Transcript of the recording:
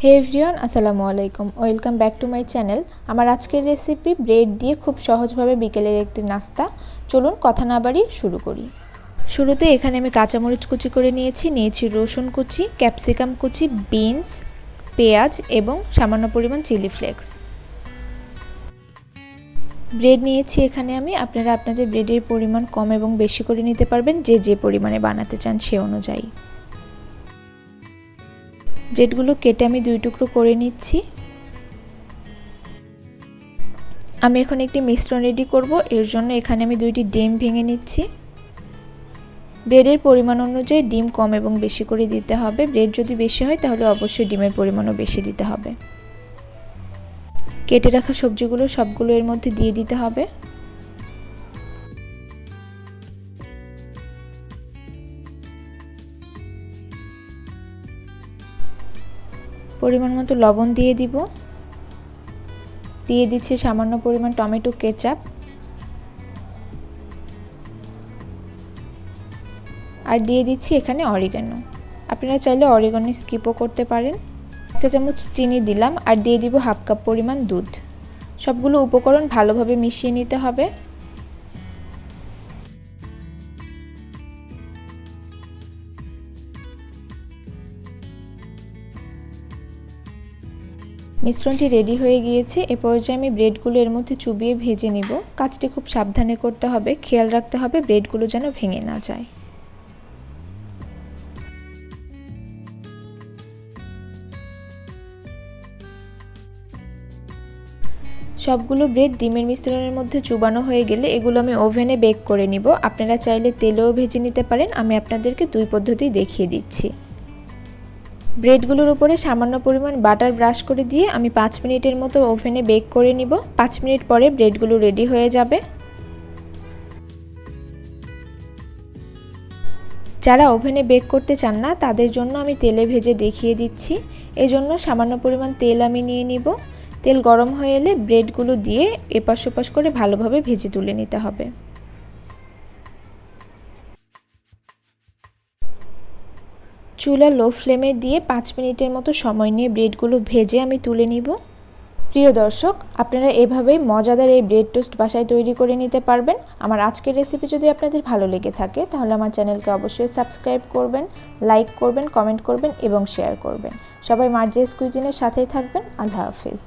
হে everyone, আসসালামু আলাইকুম। Welcome back to my channel. আমার আজকের রেসিপি ব্রেড দিয়ে খুব সহজভাবে বিকেলের একটি নাস্তা। চলুন কথা না বাড়িয়ে শুরু করি। শুরুতে এখানে আমি কাঁচামরিচ কুচি করে নিয়েছি রসুন কুচি, ক্যাপসিকাম কুচি, বিনস, পেঁয়াজ এবং সামান্য পরিমাণ চিলি ফ্লেক্স। ব্রেড নিয়েছি এখানে আমি। আপনারা আপনাদের ব্রেডের পরিমাণ কম এবং বেশি করে নিতে পারবেন, যে পরিমাণে বানাতে চান সে অনুযায়ী। ব্রেডগুলো কেটে আমি 2 টুকরো করে নিচ্ছি। আমি এখন একটি মিশ্রণ রেডি করব। এর জন্য এখানে আমি 2টি ডিম ভেঙে নিচ্ছি। ব্রেডের পরিমাণ অনুযায়ী ডিম কম এবং বেশি করে দিতে হবে। ব্রেড যদি বেশি হয় তাহলে অবশ্যই ডিমের পরিমাণও বেশি দিতে হবে। কেটে রাখা সবজিগুলো সবগুলো এর মধ্যে দিয়ে দিতে হবে। পরিমাণ মতো লবণ দিয়ে দিব। দিয়ে দিচ্ছি সামান্য পরিমাণ টমেটো কেচাপ আর দিয়ে দিচ্ছি এখানে অরিগানো। আপনারা চাইলে অরিগানো স্কিপও করতে পারেন। 1 চা চামচ চিনি দিলাম আর দিয়ে দিব 1/2 কাপ পরিমাণ দুধ। সবগুলো উপকরণ ভালোভাবে মিশিয়ে নিতে হবে। মিশ্রণটি রেডি হয়ে গিয়েছে। এ পর্যায়ে আমি ব্রেডগুলো এর মধ্যে চুবিয়ে ভেজে নিব। কাজটি খুব সাবধানে করতে হবে, খেয়াল রাখতে হবে ব্রেডগুলো যেন ভেঙে না যায়। সবগুলো ব্রেড ডিমের মিশ্রণের মধ্যে চুবানো হয়ে গেলে এগুলো আমি ওভেনে বেক করে নিব। আপনারা চাইলে তেলেও ভেজে নিতে পারেন। আমি আপনাদেরকে 2 পদ্ধতি দেখিয়ে দিচ্ছি। ব্রেডগুলোর উপরে সামান্য পরিমাণ বাটার ব্রাশ করে দিয়ে আমি 5 মিনিটের মতো ওভেনে বেক করে নিব। 5 মিনিট পরে ব্রেডগুলো রেডি হয়ে যাবে। যারা ওভেনে বেক করতে চান না তাদের জন্য আমি তেলে ভেজে দেখিয়ে দিচ্ছি। এজন্য সামান্য পরিমাণ তেল আমি নিয়ে নিব। তেল গরম হয়ে এলে ব্রেডগুলো দিয়ে এপাশ ওপাশ করে ভালোভাবে ভেজে তুলে নিতে হবে। চুলা লো ফ্লেমে দিয়ে 5 মিনিটের মতো সময় নিয়ে ব্রেডগুলো ভেজে আমি তুলে নিব। প্রিয় দর্শক, আপনারা এভাবেই মজাদার এই ব্রেড টোস্ট বাসায় তৈরি করে নিতে পারবেন। আমার আজকের রেসিপি যদি আপনাদের ভালো লেগে থাকে তাহলে আমার চ্যানেলকে অবশ্যই সাবস্ক্রাইব করবেন, লাইক করবেন, কমেন্ট করবেন এবং শেয়ার করবেন। সবাই মার্জিয়াস কুইজিনের সাথেই থাকবেন। আল্লাহ হাফেজ।